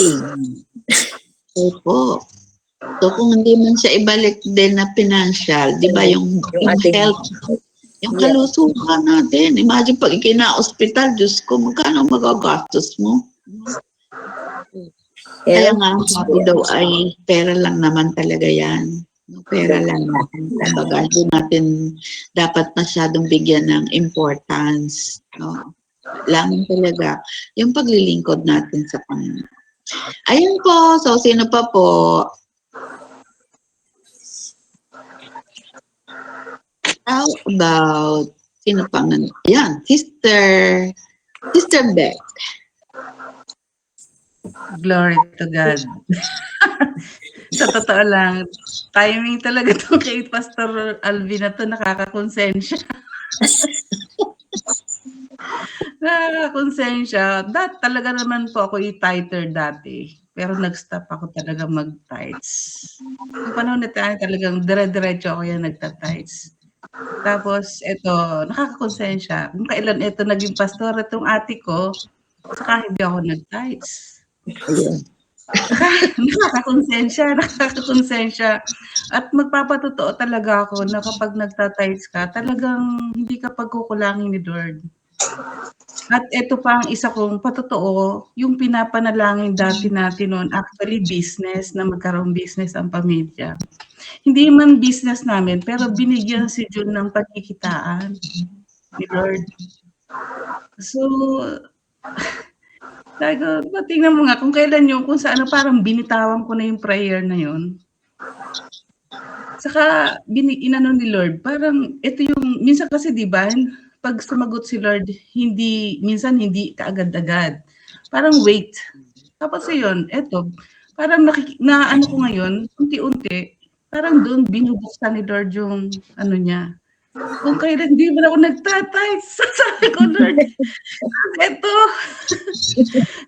Amen. Opo. So kung hindi man siya ibalik din na financial, di ba yung ating health, yung kalusugan natin. Imagine pag ikina-hospital, Diyos ko, magkano magagastos mo? Kaya nga, sabi daw ay pera lang naman talaga yan. Pera lang natin. Kumbaga, hindi natin dapat masyadong bigyan ng importance. No? Lang talaga yung paglilingkod natin sa Panginoon. Ayun po. So, sino pa po? How about, sino pa nga? Yan, Sister Beck. Glory to God. Sa totoo lang, timing talaga to kay Pastor Alvin na to, nakakakonsensya. Nakakakonsensya. Talaga naman po ako i-tither dati. Pero nag-stop ako talaga mag-tithes. Yung panahon na tayo talagang dire-diretso ako yan nagta-tithes. Tapos, ito, nakakakonsensya. Kung kailan ito naging pastor, itong ate ko, saka hindi ako nag-tithes. Nakakakonsensya. At magpapatotoo talaga ako na kapag nagta-tithes ka, talagang hindi ka pagkukulangin ni Lord. At ito pa ang isa kong patotoo, yung pinapanalangin dati natin noon, actually business, na magkaroong business ang pamilya. Hindi man business namin, pero binigyan si Jun ng pagkikitaan ni Lord. So, tingnan mo nga kung kailan yung, kung saan parang binitawan ko na yung prayer na yun. Saka, inano ni Lord, parang ito yung, minsan kasi diba, pag sumagot si Lord, minsan hindi kaagad-agad. Parang wait. Tapos yun, eto, parang ano ko ngayon, unti-unti, parang doon binubuksan ni Lord yung ano niya. Kung kailan hindi mo na ako nagtatay, sasabi ko, Lord,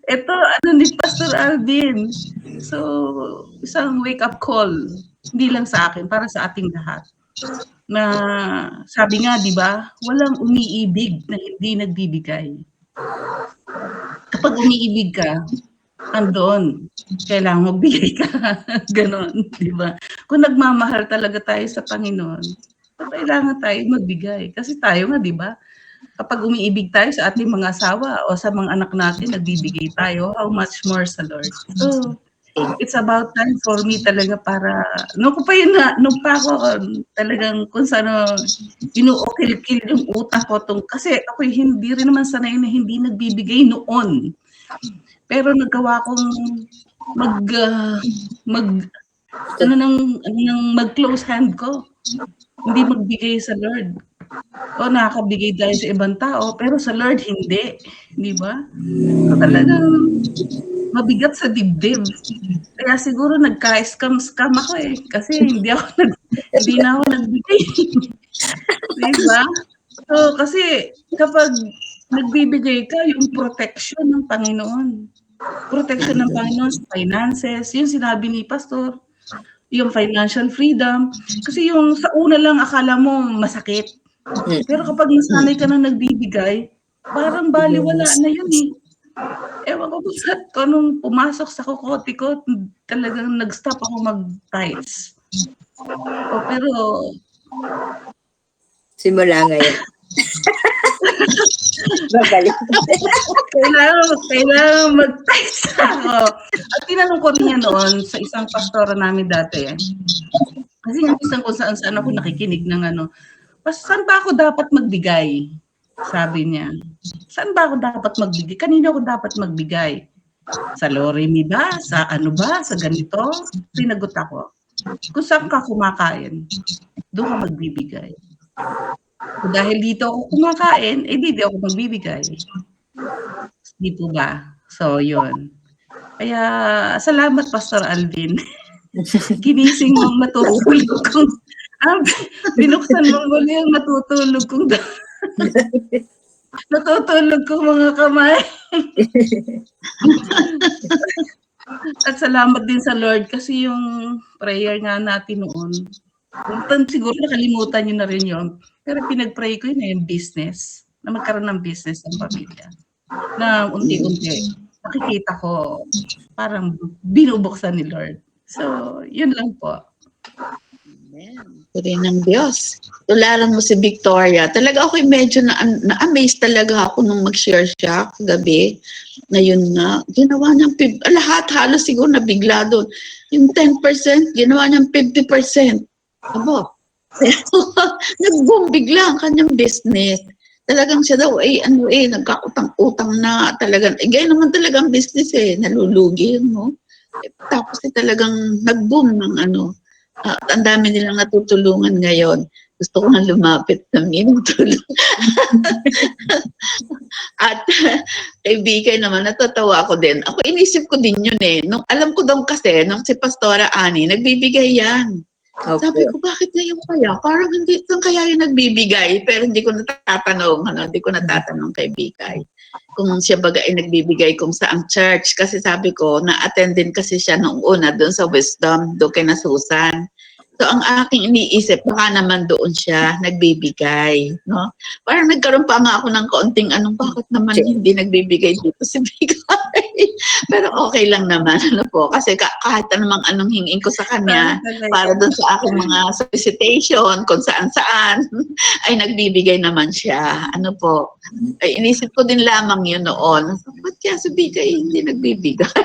ito, ano ni Pastor Alvin. So, isang wake-up call. Hindi lang sa akin, para sa ating lahat. Na sabi nga, di ba, walang umiibig na hindi nagbibigay. Kapag umiibig ka, andoon, kailangan magbigay ka. Ganon, di ba? Kung nagmamahal talaga tayo sa Panginoon, kailangan tayo magbigay. Kasi tayo nga, di ba? Kapag umiibig tayo sa ating mga asawa o sa mga anak natin, nagbibigay tayo, how much more sa Lord. So, it's about time for me talaga para, nung pa ako talagang kung saan inuukil-kil yung utak ko kasi ako hindi rin naman sanay na hindi nagbibigay noon. Pero nagawa kong mag-close hand ko. Hindi magbigay sa Lord. O nakakabigay tayo sa ibang tao, pero sa Lord hindi. Di ba? So, talagang mabigat sa dibdib. Kaya siguro nagka-scam ako eh. Kasi hindi na ako nagbigay. Di ba? So, kasi kapag nagbibigay ka, yung protection ng Panginoon. Protection ng Panginoon sa finances. Yung sinabi ni Pastor, yung financial freedom. Kasi yung sa una lang akala mo masakit. Pero kapag nasanay ka na nagbibigay, parang baliwala na yun eh. Ewan ko kung nung pumasok sa kokote ko, talagang nag-stop ako mag-tithes. Pero simula ngayon. Babalik. Kailangan mag-tithes ako. At tinanong ko rin niya noon sa isang pastora namin dati. Kasi yung isang kung saan ako nakikinig ng saan ba ako dapat magbigay? Sabi niya. Saan ba ako dapat magbigay? Kanino ako dapat magbigay? Sa Loremi ba? Sa ano ba? Sa ganito? Sinagot ako. Kung saan ka kumakain, doon ka magbibigay. Dahil dito ako kumakain, dito ako magbibigay. Di po ba? So, yun. Kaya, salamat Pastor Alvin. Ginising mong matutulog kong binuksan mo muli ang natutulog kong mga kamay. At salamat din sa Lord kasi yung prayer nga natin noon, siguro nakalimutan nyo na rin yun, pero pinag-pray ko yun yung business, na magkaroon ng business ang pamilya, na unti-unti. nakikita ko parang binubuksan ni Lord. So, yun lang po. Amen. Puri ng Diyos. Tularan mo si Victoria. Talaga ako medyo na-amaze talaga ako nung mag-share siya kagabi. Ngayon nga, ginawa niyang lahat halos siguro nabigla doon. Yung 10%, ginawa niyang 50%. Abo. Nag-boom bigla ang kanyang business. Talagang siya daw nagkakutang-utang na talagang. Ganyan naman talagang business nalulugi, no? Tapos talagang nag-boom ng ang dami nilang natutulungan ngayon. Gusto ko nga lumapit na tulong. At kay Bikay naman, natatawa ako din. Ako inisip ko din yun Nung, alam ko daw kasi, nung si Pastora Ani, nagbibigay yan. Okay. Sabi ko, bakit ngayon kaya? Parang hindi kaya yung nagbibigay. Pero hindi ko natatanong kay Bikay. Kung siya baga ay nagbibigay kung saang church. Kasi sabi ko, na-attend din kasi siya noong una doon sa Wisdom, doon kay na Susan. So, ang aking iniisip, baka naman doon siya nagbibigay, no? Parang nagkaroon pa nga ako ng kaunting bakit naman hindi nagbibigay dito si Bigay? Pero okay lang naman, po? Kasi kahit anong hingin ko sa kanya, para doon sa aking mga solicitation, kung saan-saan, ay nagbibigay naman siya. Ay inisip ko din lamang yun noon. Ba't kaya si Bigay hindi nagbibigay?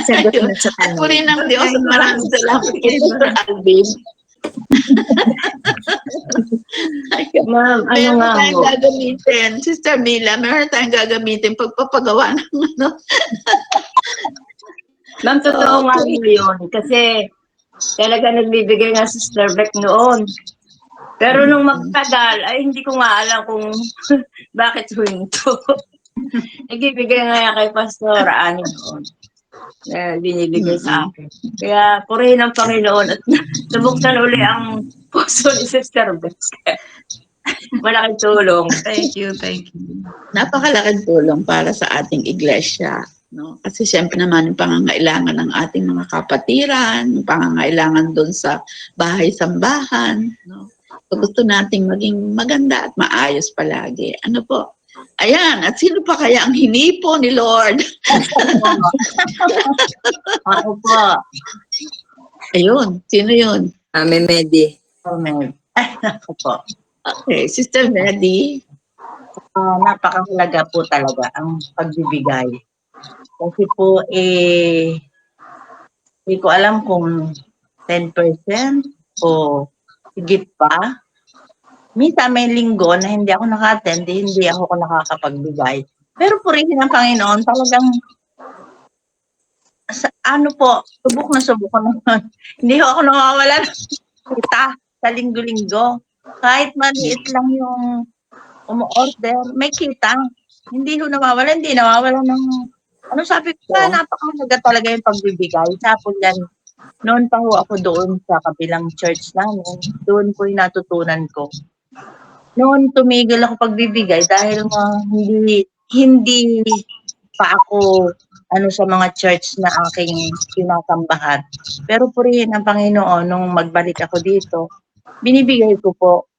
Sagot na sa At tanong. puri ng Diyos at maraming salamat kay Sister Alvin. Ma'am, ano Meron nga tayong mo? gagamitin, Sister Mila, meron tayong gagamitin pagpapagawa ng Ma'am, totoo nga mo yun. Kasi talaga nagbibigay nga si Sister Beck noon. Pero nung magtagal, ay hindi ko nga alam kung bakit huminto. Nagbibigay nga kay Pastor Ani noon. Binibigay sa akin. Kaya purihin ng Panginoon at nabuksan uli ang puso ni Sister Beck. Malaking tulong. Thank you. Napakalaking tulong para sa ating iglesia. No? Kasi siyempre naman yung pangangailangan ng ating mga kapatiran, yung pangangailangan doon sa bahay-sambahan. No? So gusto nating maging maganda at maayos palagi. Ano po? Ayan, at sino pa kaya ang hinipo ni Lord? Ako po. Ayun, sino yun? Medi. Amen. Ako po. Okay, Sister Medi. Napakahalaga po talaga ang pagbibigay. Kasi po, hindi ko alam kung 10% o higit pa. Minsan may linggo na hindi ako naka-attend, hindi ako nakakapagbigay. Pero purihin ng Panginoon, talagang subok na subok ko naman. Hindi ako nawawala ng kita sa linggo-linggo. Kahit maliit lang yung umu-order, may kita. Hindi nawawala ng sabi ko, napakahalaga talaga yung pagbibigay. Tapos yan, noon pa ho ako doon sa kabilang church namin, doon ko yung natutunan ko. Noon tumigil ako pagbibigay dahil hindi pa ako sa mga church na aking sinasambahan. Pero purihin ang Panginoon nung magbalik ako dito, binibigay ko po.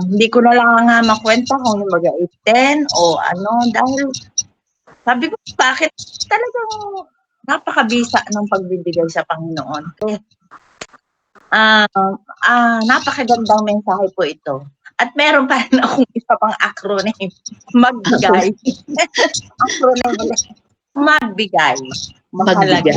Hindi ko na lang nga makwenta kung mag-8, 10 o dahil sabi ko, bakit talagang napakabisa ng pagbibigay sa Panginoon. Kaya, napakagandang mensahe po ito. At meron pa rin akong isa pang acronym, magbigay. Acronym ulit, magbigay. Mahalaga.